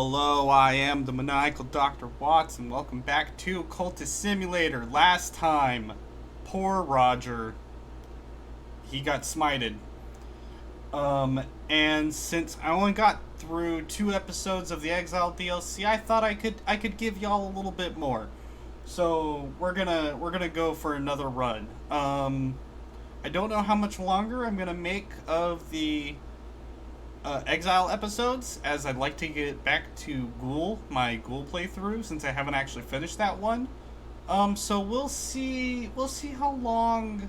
Hello, I am the maniacal Dr. Watson. Welcome back to Cultist Simulator. Last time, poor Roger, he got smited. And since I only got through 2 episodes of the Exile DLC, I thought I could give y'all a little bit more. So we're gonna go for another run. I don't know how much longer I'm gonna make of the Exile episodes, as I'd like to get back to my Ghoul playthrough, since I haven't actually finished that one. So we'll see how long.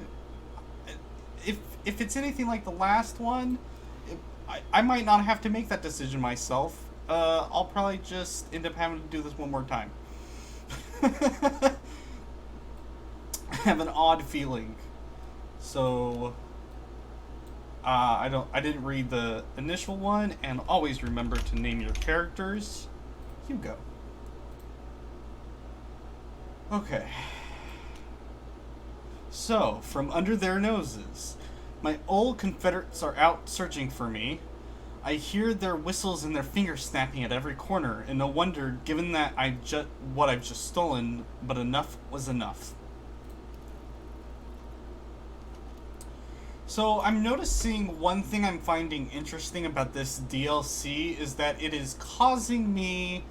If it's anything like the last one, I might not have to make that decision myself. I'll probably just end up having to do this one more time. I have an odd feeling. So I didn't read the initial one, and always remember to name your characters. Hugo. Okay. So, from under their noses, my old Confederates are out searching for me. I hear their whistles and their fingers snapping at every corner, and no wonder, given that I've just stolen, but enough was enough. So I'm noticing one thing I'm finding interesting about this DLC is that it is causing me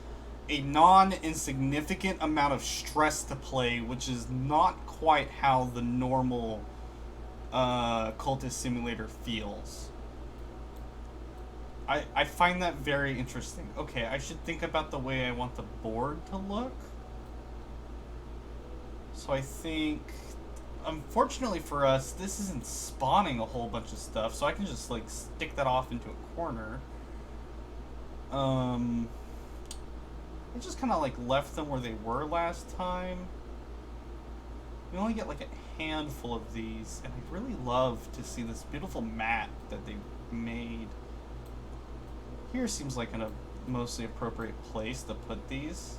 a non-insignificant amount of stress to play, which is not quite how the normal Cultist Simulator feels. I find that very interesting. Okay, I should think about the way I want the board to look. So I think, unfortunately for us, this isn't spawning a whole bunch of stuff, so I can just like stick that off into a corner. I just kind of like left them where they were last time. We only get like a handful of these, and I'd really love to see this beautiful mat that they made. Here seems like a mostly appropriate place to put these.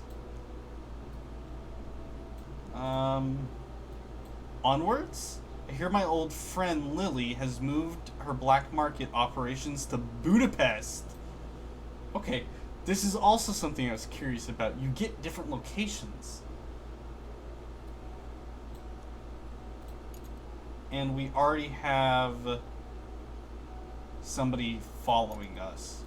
Onwards, I hear my old friend Lily has moved her black market operations to Budapest. Okay, this is also something I was curious about. You get different locations. And we already have somebody following us.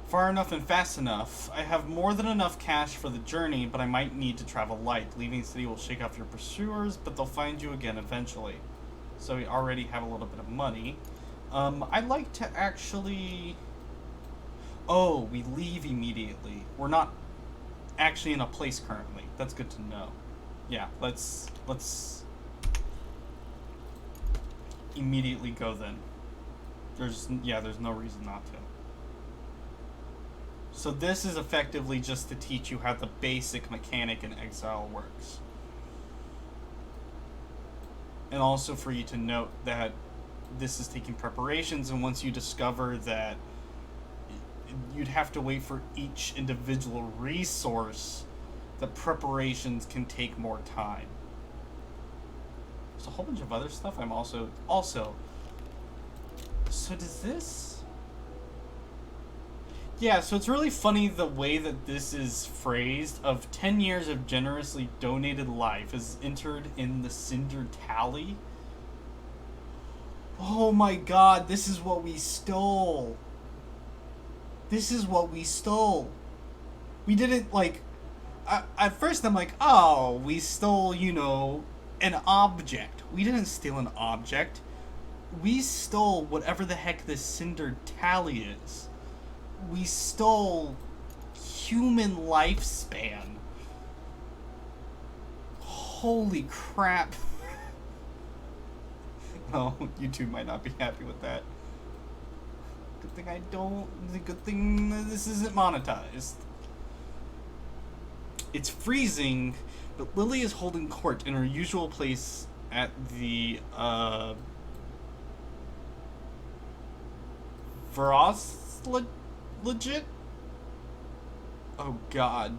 Far enough and fast enough. I have more than enough cash for the journey, but I might need to travel light. Leaving the city will shake off your pursuers, but they'll find you again eventually. So we already have a little bit of money. I'd like to actually... Oh, we leave immediately. We're not actually in a place currently. That's good to know. Yeah, let's immediately go then. There's no reason not to. So this is effectively just to teach you how the basic mechanic in Exile works. And also for you to note that this is taking preparations, and once you discover that you'd have to wait for each individual resource, the preparations can take more time. There's a whole bunch of other stuff I'm also... So does this... Yeah, so it's really funny the way that this is phrased, of 10 years of generously donated life is entered in the Cinder tally. Oh my god, this is what we stole. This is what we stole. We didn't, like... at first I'm like, oh, we stole, an object. We didn't steal an object. We stole whatever the heck this Cinder tally is. We stole human lifespan. Holy crap. Oh, YouTube might not be happy with that. Good thing this isn't monetized. It's freezing, but Lily is holding court in her usual place at the, Legit? Oh god.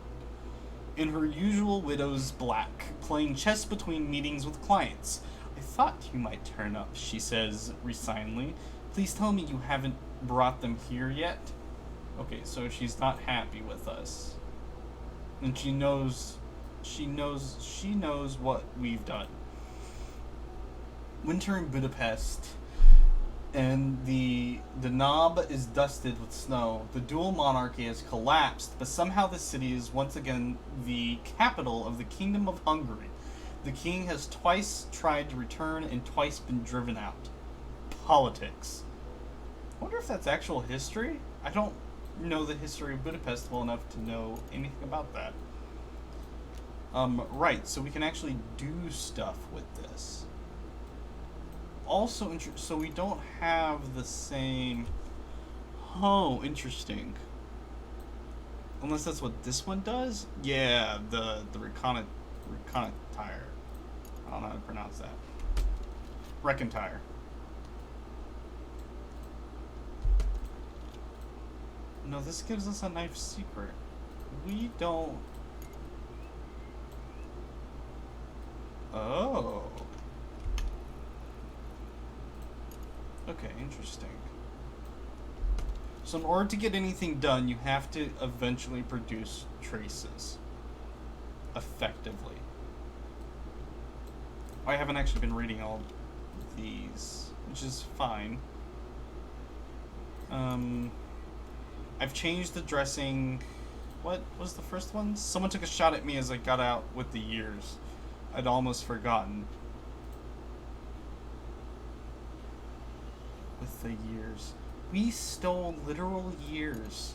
In her usual widow's black, playing chess between meetings with clients. I thought you might turn up, she says resignedly. Please tell me you haven't brought them here yet. Okay, so she's not happy with us. And she knows what we've done. Winter in Budapest, and the knob is dusted with snow. The dual monarchy has collapsed, but somehow the city is once again the capital of the Kingdom of Hungary. The king has twice tried to return and twice been driven out. Politics. I wonder if that's actual history? I don't know the history of Budapest well enough to know anything about that. Right, so we can actually do stuff with this. Also, so we don't have the same... Oh, interesting. Unless that's what this one does? Yeah, the reconnoiter. I don't know how to pronounce that. Recontire. No, this gives us a knife secret. We don't... Oh. Okay, interesting. So in order to get anything done, you have to eventually produce traces. Effectively. I haven't actually been reading all these, which is fine. I've changed the dressing. What was the first one? Someone took a shot at me as I got out with the years. I'd almost forgotten. With the years. We stole literal years.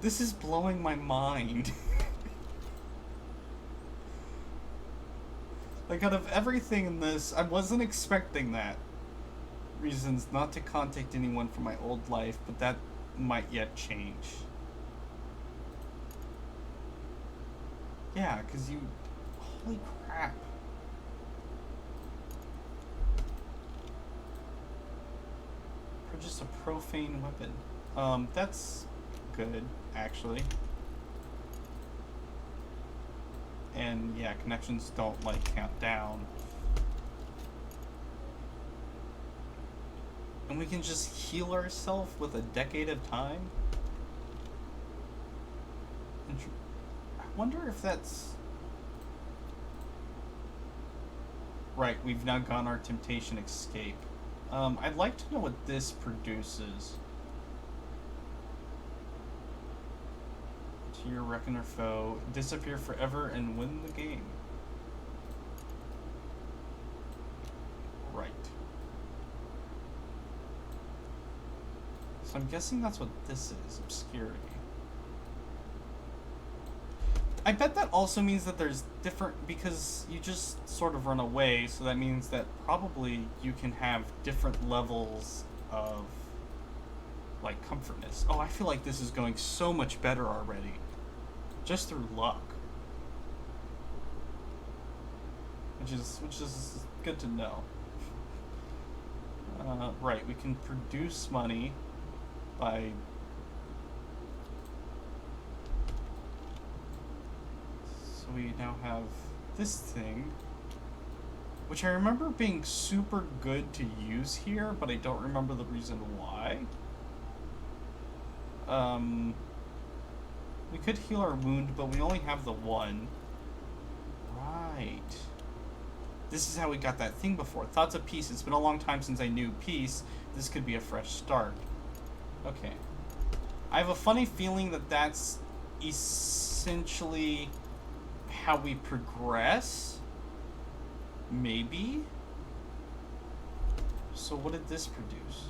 This is blowing my mind. Like, out of everything in this, I wasn't expecting that. Reasons not to contact anyone from my old life, but that might yet change. Yeah, because you... Holy crap. Purchase a profane weapon. That's good, actually. And yeah, connections don't, like, count down. And we can just heal ourselves with a decade of time? I wonder if that's... Right, we've now gone our temptation escape. I'd like to know what this produces. To your reckoner foe, disappear forever and win the game. Right. So I'm guessing that's what this is, obscurity. I bet that also means that there's different, because you just sort of run away, so that means that probably you can have different levels of, like, comfortness. Oh, I feel like this is going so much better already. Just through luck. Which is good to know. Right, we can produce money by... So we now have this thing, which I remember being super good to use here, but I don't remember the reason why. We could heal our wound, but we only have the one. Right. This is how we got that thing before. Thoughts of peace. It's been a long time since I knew peace. This could be a fresh start. Okay. I have a funny feeling that that's essentially how we progress. Maybe? So what did this produce?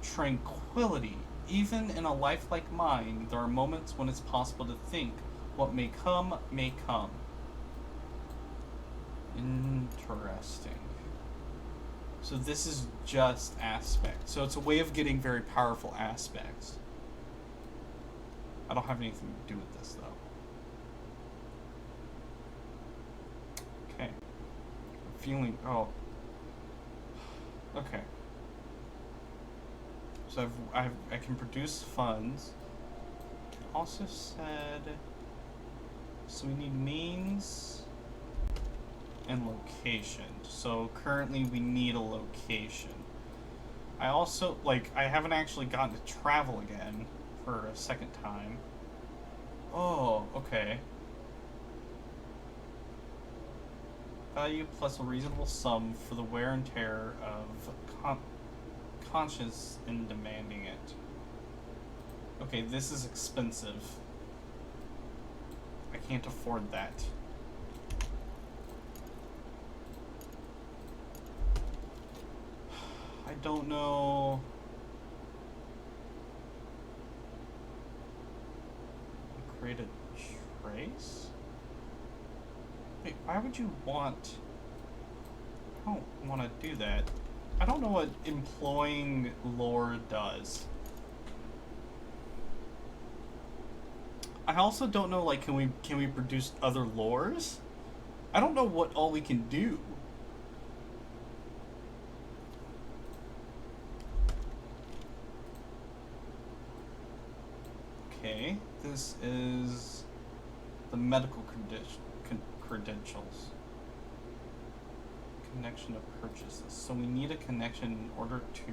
Tranquility. Even in a life like mine, there are moments when it's possible to think what may come, may come. Interesting. So this is just aspects. So it's a way of getting very powerful aspects. I don't have anything to do with this, though. Okay. I'm feeling... Oh. Okay. So I can produce funds. It also said... So we need means... and location. So currently we need a location. I also, like, I haven't actually gotten to travel again for a second time. Oh, okay. Value plus a reasonable sum for the wear and tear of conscience in demanding it. Okay, this is expensive. I can't afford that. I don't know. Create a trace? Wait, why would you want... I don't want to do that. I don't know what employing lore does. I also don't know, like, can we produce other lores? I don't know what all we can do. Okay, this is the medical credentials. Connection of purchases. So we need a connection in order to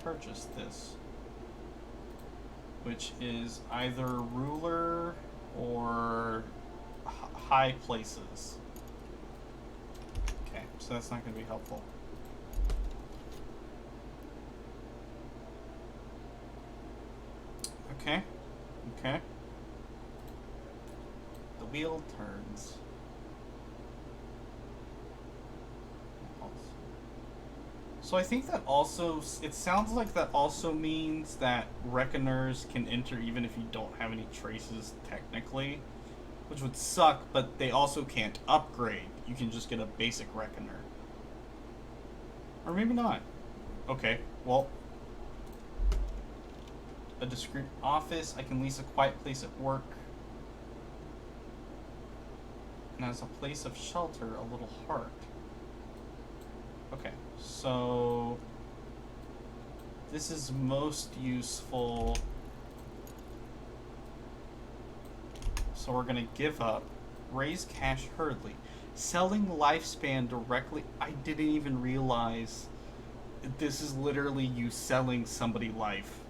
purchase this, which is either ruler or high places. Okay, so that's not going to be helpful. Okay, okay. The wheel turns. So I think that also, it sounds like that also means that reckoners can enter even if you don't have any traces technically, which would suck, but they also can't upgrade. You can just get a basic reckoner. Or maybe not. Okay, well, a discreet office. I can lease a quiet place at work. And as a place of shelter, a little heart. Okay, so this is most useful. So we're gonna give up. Raise cash hurriedly. Selling lifespan directly. I didn't even realize this is literally you selling somebody life.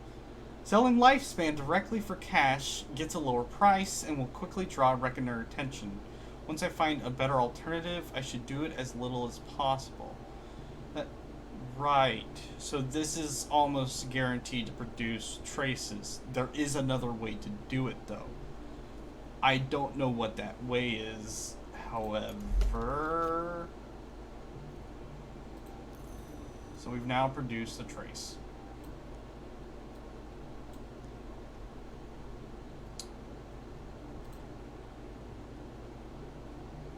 Selling lifespan directly for cash gets a lower price and will quickly draw reckoner attention. Once I find a better alternative, I should do it as little as possible. Right. So this is almost guaranteed to produce traces. There is another way to do it, though. I don't know what that way is, however... So we've now produced a trace.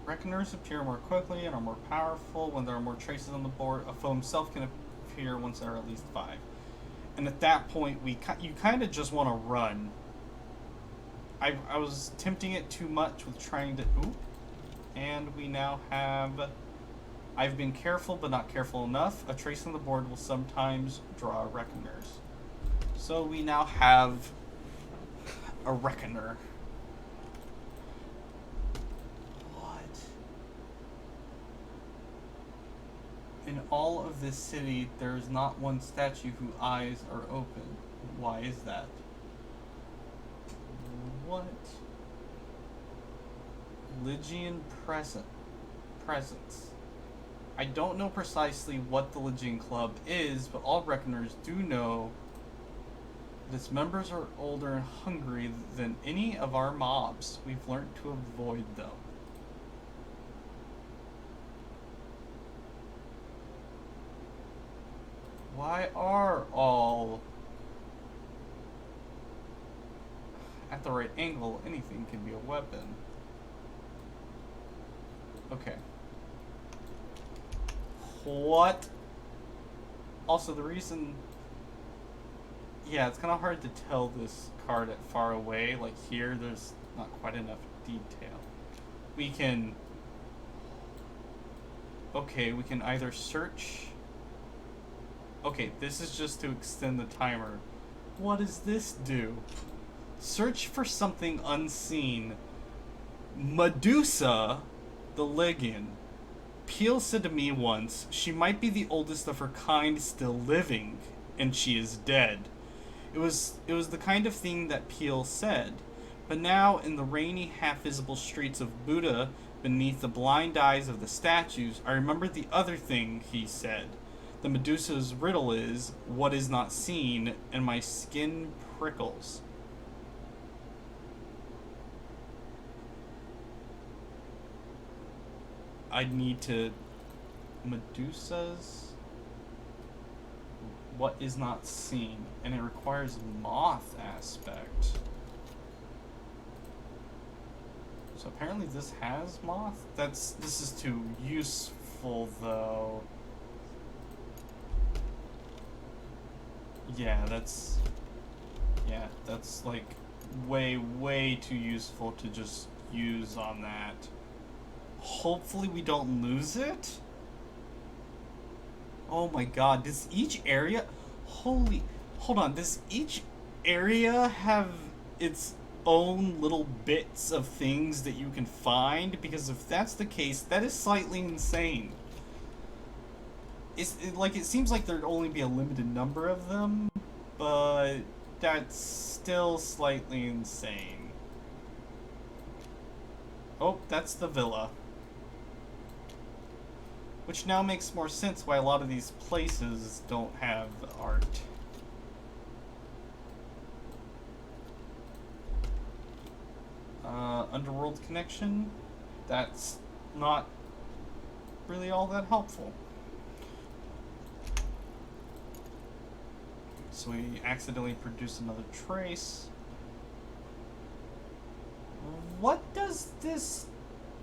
Reckoners appear more quickly and are more powerful when there are more traces on the board. A foe himself can appear once there are at least 5. And at that point, you kind of just want to run. I was tempting it too much with trying to... Ooh. And we now have... I've been careful, but not careful enough. A trace on the board will sometimes draw reckoners. So we now have a reckoner. In all of this city, there is not one statue whose eyes are open. Why is that? What? Lygian presence. I don't know precisely what the Lygian Club is, but all reckoners do know that its members are older and hungry than any of our mobs. We've learned to avoid them. Why are all at the right angle? Anything can be a weapon. Okay. What? Also, the reason... Yeah, it's kind of hard to tell this card at far away. Like here, there's not quite enough detail. We can... Okay, we can either search... Okay, this is just to extend the timer. What does this do? Search for something unseen. Medusa, the Lygian. Peel said to me once, she might be the oldest of her kind still living, and she is dead. It was the kind of thing that Peel said. But now, in the rainy, half-visible streets of Buddha, beneath the blind eyes of the statues, I remember the other thing he said. The Medusa's riddle is, what is not seen, and my skin prickles. I need to... Medusa's... What is not seen, and it requires moth aspect. So apparently this has moth? This is too useful though. Yeah, that's like way too useful to just use on that. Hopefully we don't lose it. Oh my god, does each area... Hold on, does each area have its own little bits of things that you can find? Because if that's the case, that is slightly insane. It seems like there'd only be a limited number of them, but that's still slightly insane. Oh, that's the villa. Which now makes more sense why a lot of these places don't have art. Underworld connection? That's not really all that helpful. So we accidentally produce another trace. What does this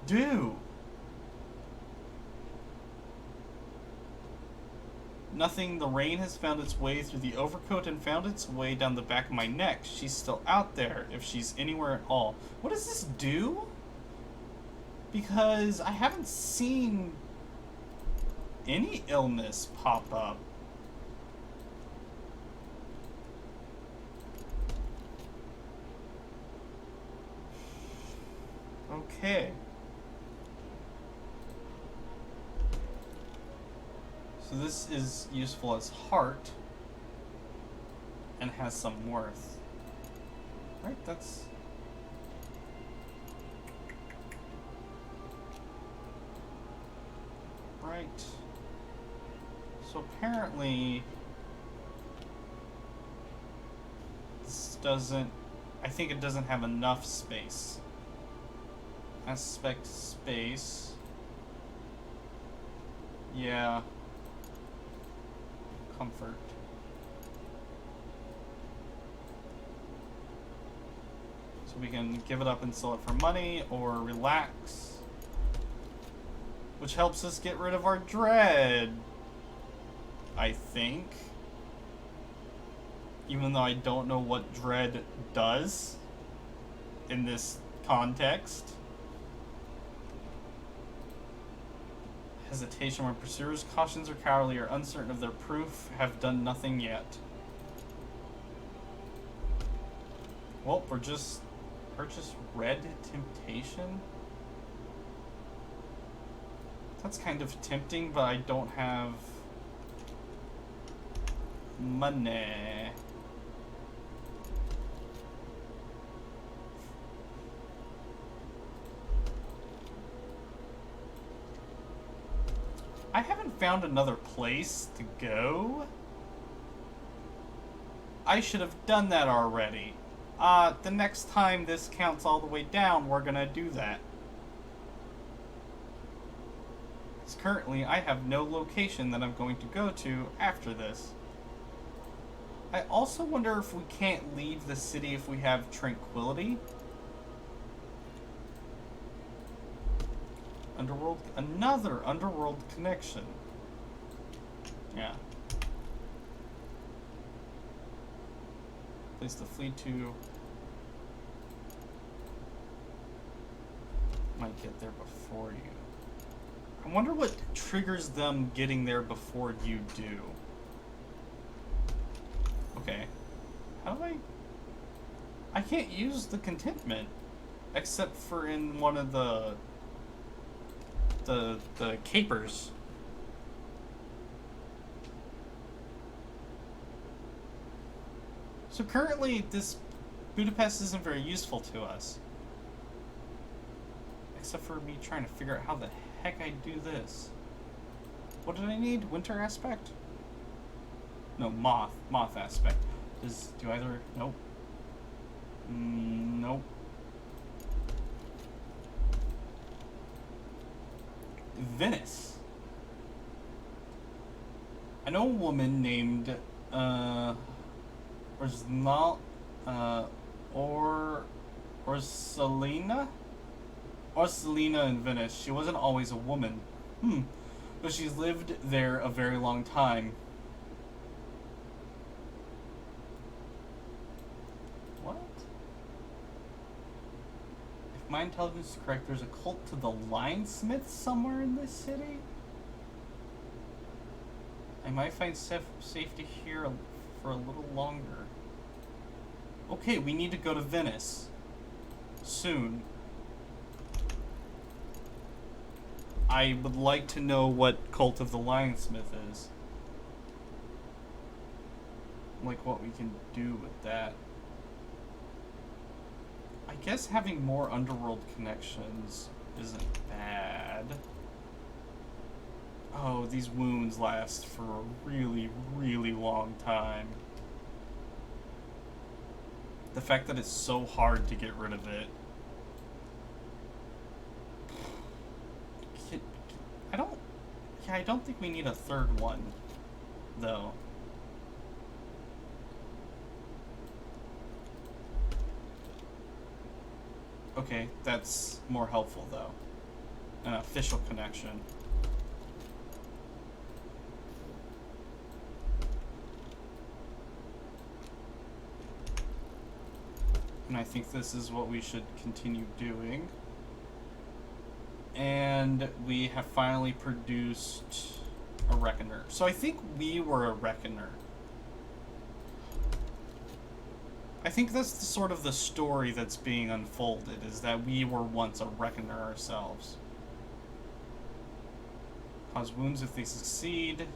do? Nothing. The rain has found its way through the overcoat and found its way down the back of my neck. She's still out there, if she's anywhere at all. What does this do? Because I haven't seen any illness pop up. Okay. So this is useful as heart and has some worth. Right, that's... Right. So apparently this doesn't... I think it doesn't have enough space. Aspect space. Yeah. Comfort. So we can give it up and sell it for money, or relax, which helps us get rid of our dread, I think. Even though I don't know what dread does in this context. Hesitation when pursuers, cautions, or cowardly, or uncertain of their proof, have done nothing yet. Well, we're just purchase red temptation. That's kind of tempting, but I don't have money. I haven't found another place to go. I should have done that already. The next time this counts all the way down, we're gonna do that. Because currently, I have no location that I'm going to go to after this. I also wonder if we can't leave the city if we have tranquility. Underworld, another underworld connection. Yeah. Place the fleet to... Might get there before you. I wonder what triggers them getting there before you do. Okay. How do I can't use the contentment. Except for in one of the the capers. So currently, this Budapest isn't very useful to us. Except for me trying to figure out how the heck I do this. What did I need? Winter aspect? No, moth. Moth aspect. Do either... Nope. Nope. Venice. I know a woman named, Selena? Or Selena in Venice. She wasn't always a woman. But she's lived there a very long time. What? If my intelligence is correct, there's a cult to the Lionsmiths somewhere in this city? I might find safety here for a little longer. Okay, we need to go to Venice. Soon. I would like to know what Cult of the Lionsmith is. Like what we can do with that. I guess having more underworld connections isn't bad. Oh, these wounds last for a really, really long time. The fact that it's so hard to get rid of it. I don't think we need a third one, though. Okay, that's more helpful, though. An official connection. And I think this is what we should continue doing. And we have finally produced a Reckoner. So I think we were a Reckoner. I think that's the sort of the story that's being unfolded, is that we were once a Reckoner ourselves. Cause wounds if they succeed.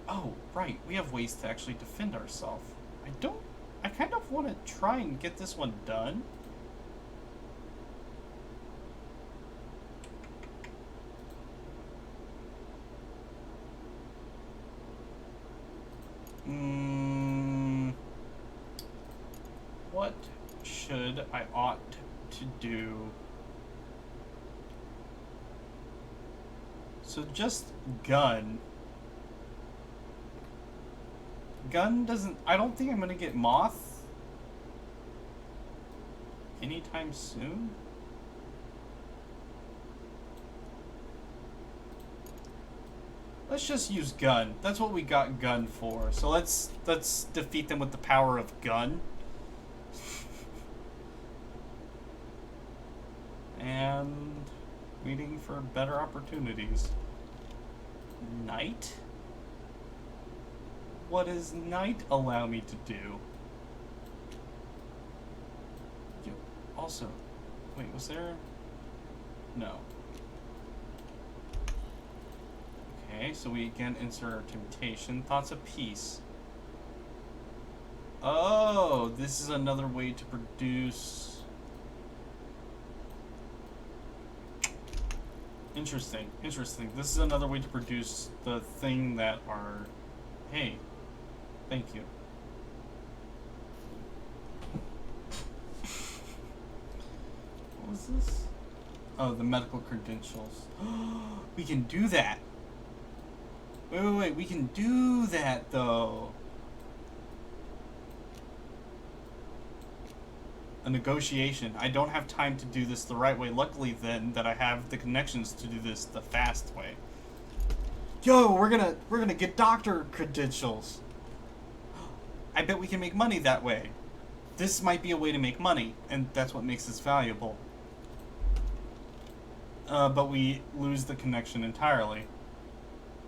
Oh, right, we have ways to actually defend ourselves. I kind of want to try and get this one done. What should I ought to do? So just gun. Gun doesn't... I don't think I'm going to get moth anytime soon. Let's just use gun. That's what we got gun for. So let's defeat them with the power of gun. And waiting for better opportunities. Night? What does night allow me to do? Also, wait, was there? No. Okay, so we again insert our temptation. Thoughts of peace. Oh, this is another way to produce... Interesting, interesting. This is another way to produce the thing that are... Hey, thank you. What was this? Oh, the medical credentials. We can do that! Wait, we can do that, though. A negotiation. I don't have time to do this the right way. Luckily, then, that I have the connections to do this the fast way. Yo, we're gonna get doctor credentials. I bet we can make money that way. This might be a way to make money, and that's what makes this valuable. But we lose the connection entirely.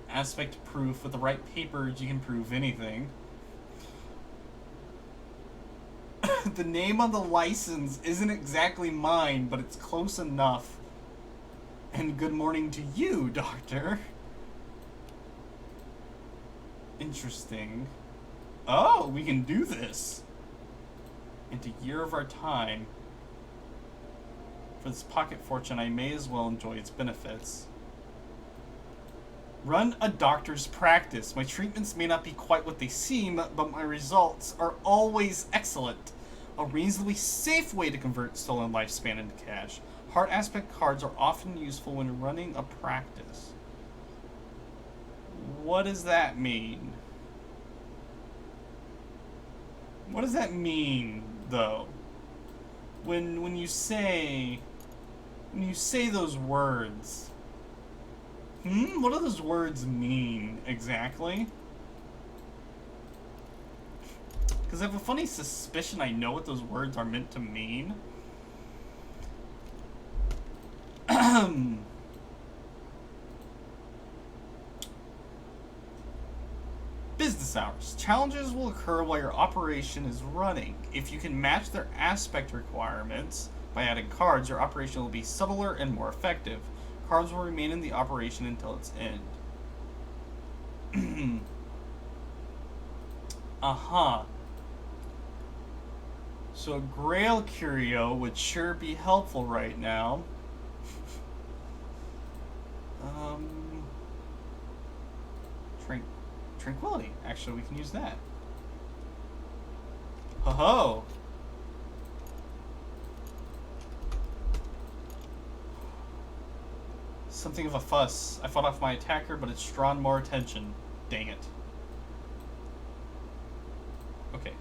Aspect proof. With the right papers, you can prove anything. The name on the license isn't exactly mine, but it's close enough. And good morning to you, Doctor. Interesting. Oh, we can do this. Into year of our time. For this pocket fortune, I may as well enjoy its benefits. Run a doctor's practice. My treatments may not be quite what they seem, but my results are always excellent. A reasonably safe way to convert stolen lifespan into cash. Heart aspect cards are often useful when running a practice. What does that mean? What does that mean, though? When you say those words, what do those words mean exactly? Because I have a funny suspicion I know what those words are meant to mean. Business hours. Challenges will occur while your operation is running. If you can match their aspect requirements by adding cards, your operation will be subtler and more effective. Cards will remain in the operation until its end. Uh-huh. So a Grail Curio would sure be helpful right now. Tranquility. Actually, we can use that. Ho-ho! Something of a fuss. I fought off my attacker, but it's drawn more attention. Dang it. Okay.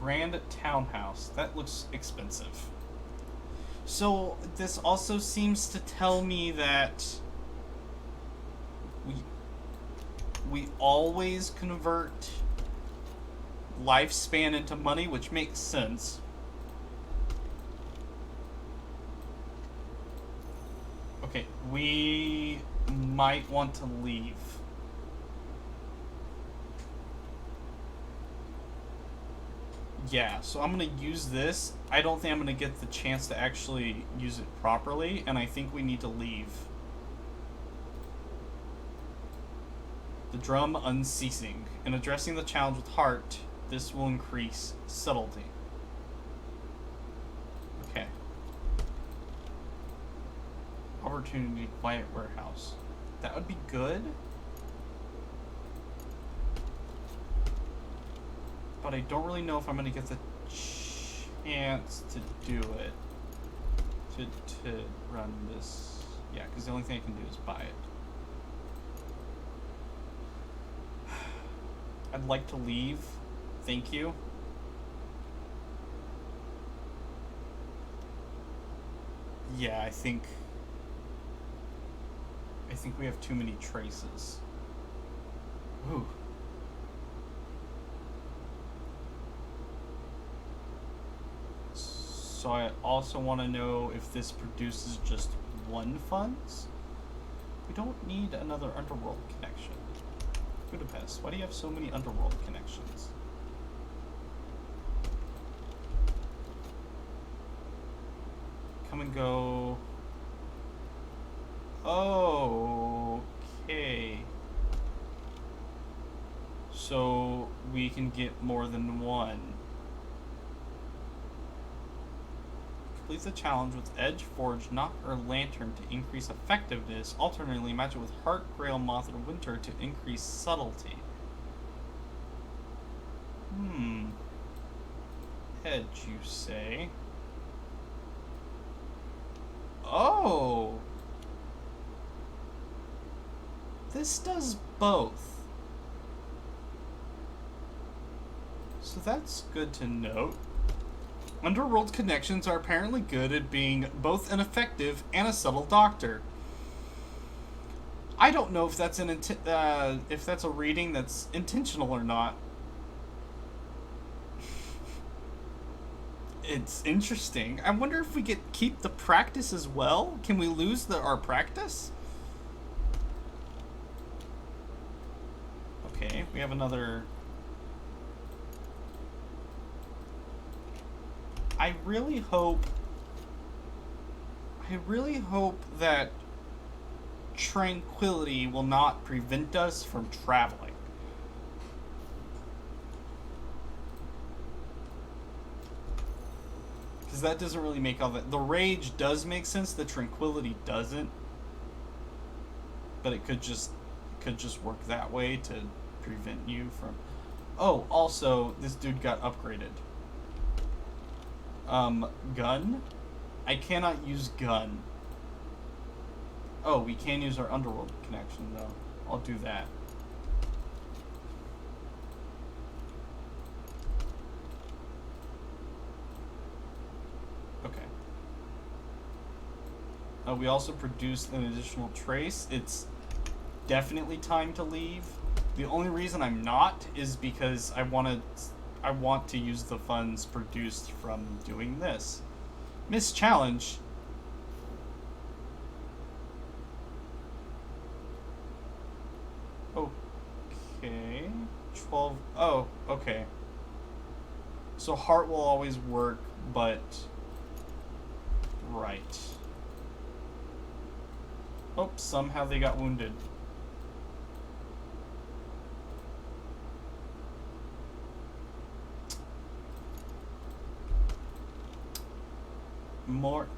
Grand Townhouse. That looks expensive. So, this also seems to tell me that we always convert lifespan into money, which makes sense. Okay, we might want to leave. Yeah, so I'm going to use this. I don't think I'm going to get the chance to actually use it properly, and I think we need to leave. The drum unceasing. In addressing the challenge with heart, this will increase subtlety. Okay. Opportunity, quiet warehouse. That would be good. But I don't really know if I'm going to get the chance to do it. To run this. Yeah, because the only thing I can do is buy it. I'd like to leave. Thank you. Yeah, I think we have too many traces. Ooh. So I also want to know if this produces just one funds. We don't need another underworld connection. Budapest, why do you have so many underworld connections? Come and go. Okay. So we can get more than one. Complete the challenge with Edge, Forge, Knock, or Lantern to increase effectiveness. Alternately, match it with Heart, Grail, Moth, or Winter to increase subtlety. Edge, you say? Oh! This does both. So that's good to note. Underworld connections are apparently good at being both an effective and a subtle doctor. I don't know if that's if that's a reading that's intentional or not. It's interesting. I wonder if we keep the practice as well. Can we lose our practice? Okay, we have another. I really hope I really hope that tranquility will not prevent us from traveling. Because that doesn't really make all that. The rage does make sense, the tranquility doesn't. But it could just work that way to prevent you from. Oh, also, this dude got upgraded. Gun? I cannot use gun. Oh, we can use our underworld connection, though. I'll do that. Okay. We also produced an additional trace. It's definitely time to leave. The only reason I'm not is because I want to use the funds produced from doing this. Miss Challenge. Okay. 12. Oh, okay. So heart will always work, but... Right. Oh, somehow they got wounded.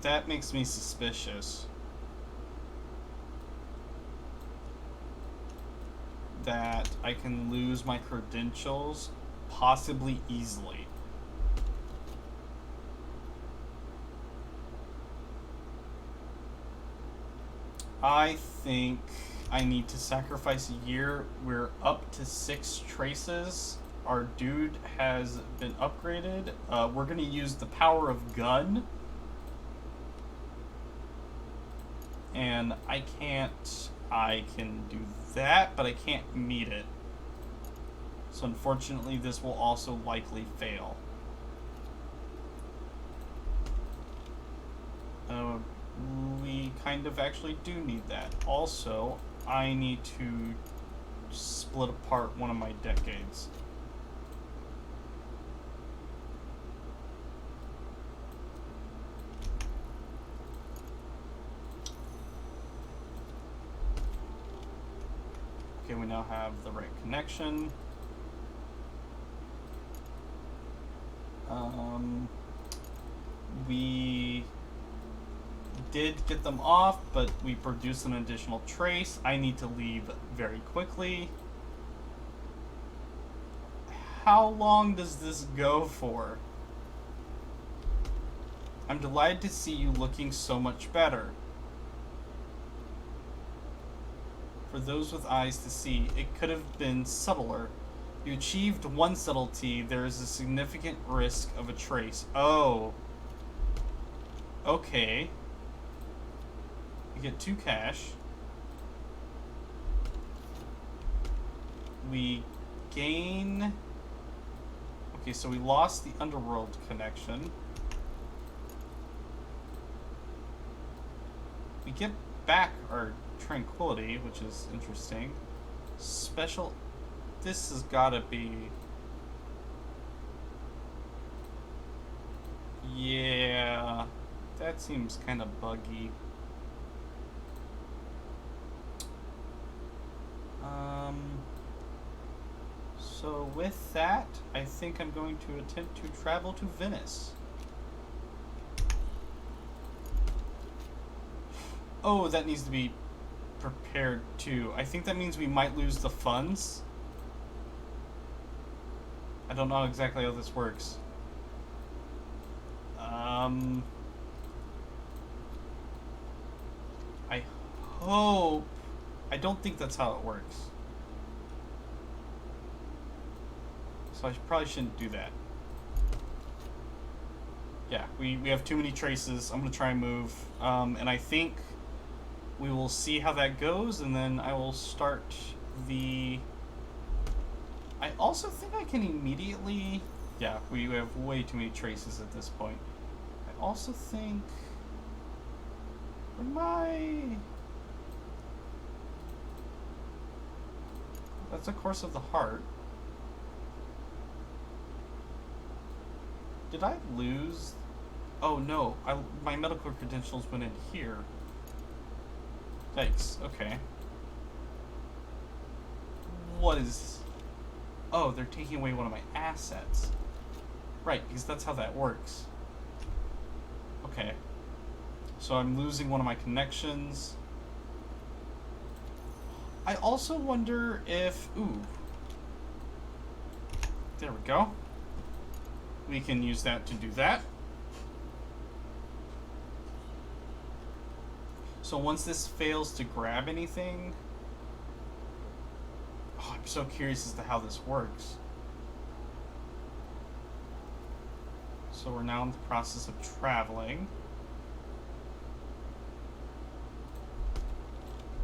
That makes me suspicious. That I can lose my credentials possibly easily. I think I need to sacrifice a year. We're up to 6 traces. Our dude has been upgraded. We're going to use the power of gun. And I can do that, but I can't meet it. So unfortunately, this will also likely fail. We kind of actually do need that. Also, I need to split apart one of my decades. Okay, we now have the right connection. We did get them off, but we produced an additional trace. I need to leave very quickly. How long does this go for? I'm delighted to see you looking so much better. For those with eyes to see, it could have been subtler. You achieved 1 subtlety. There is a significant risk of a trace. Oh. Okay. We get 2 cash. We gain... Okay, so we lost the underworld connection. We get back our tranquility, which is interesting. Special... This has gotta be... Yeah... That seems kind of buggy. So with that, I think I'm going to attempt to travel to Venice. Oh, that needs to be prepared too. I think that means we might lose the funds. I don't know exactly how this works. I hope... I don't think that's how it works. So I probably shouldn't do that. Yeah, we have too many traces. I'm going to try and move. And I think we will see how that goes, and then I will start the... I also think I can immediately... Yeah, we have way too many traces at this point. I also think... For my... That's a Course of the Heart. Did I lose Oh no, my medical credentials went in here. Thanks. Okay. What is... Oh, they're taking away one of my assets. Right, because that's how that works. Okay. So I'm losing one of my connections. I also wonder if... Ooh. There we go. We can use that to do that. So once this fails to grab anything... Oh, I'm so curious as to how this works. So we're now in the process of traveling.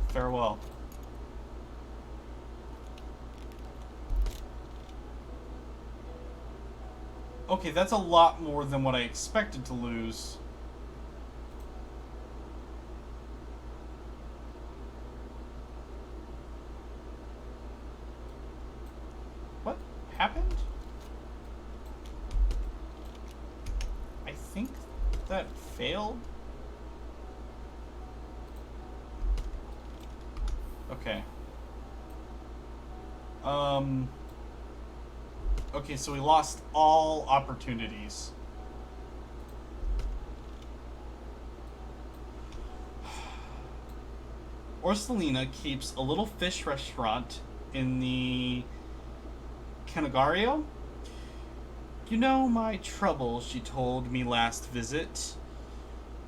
Farewell. Okay, that's a lot more than what I expected to lose. What happened? I think that failed. Okay. Okay, so we lost all opportunities. Orselina keeps a little fish restaurant in the Canagario. You know my trouble, she told me last visit.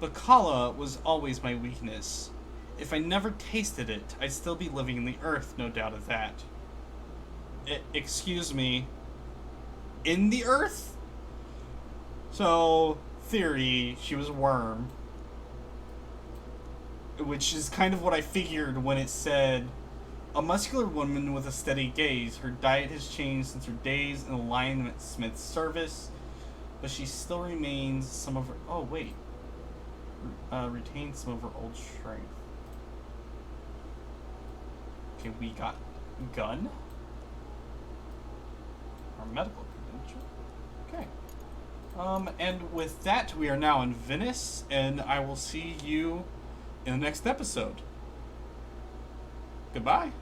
Bacala was always my weakness. If I never tasted it, I'd still be living in the earth, no doubt of that. Excuse me. In the earth? So, theory, she was a worm. Which is kind of what I figured when it said, a muscular woman with a steady gaze. Her diet has changed since her days in the linesmith's service, but she still remains some of her... Oh, wait. Retains some of her old strength. Okay, we got gun. Our medical credential. Okay. And with that, we are now in Venice, and I will see you in the next episode. Goodbye.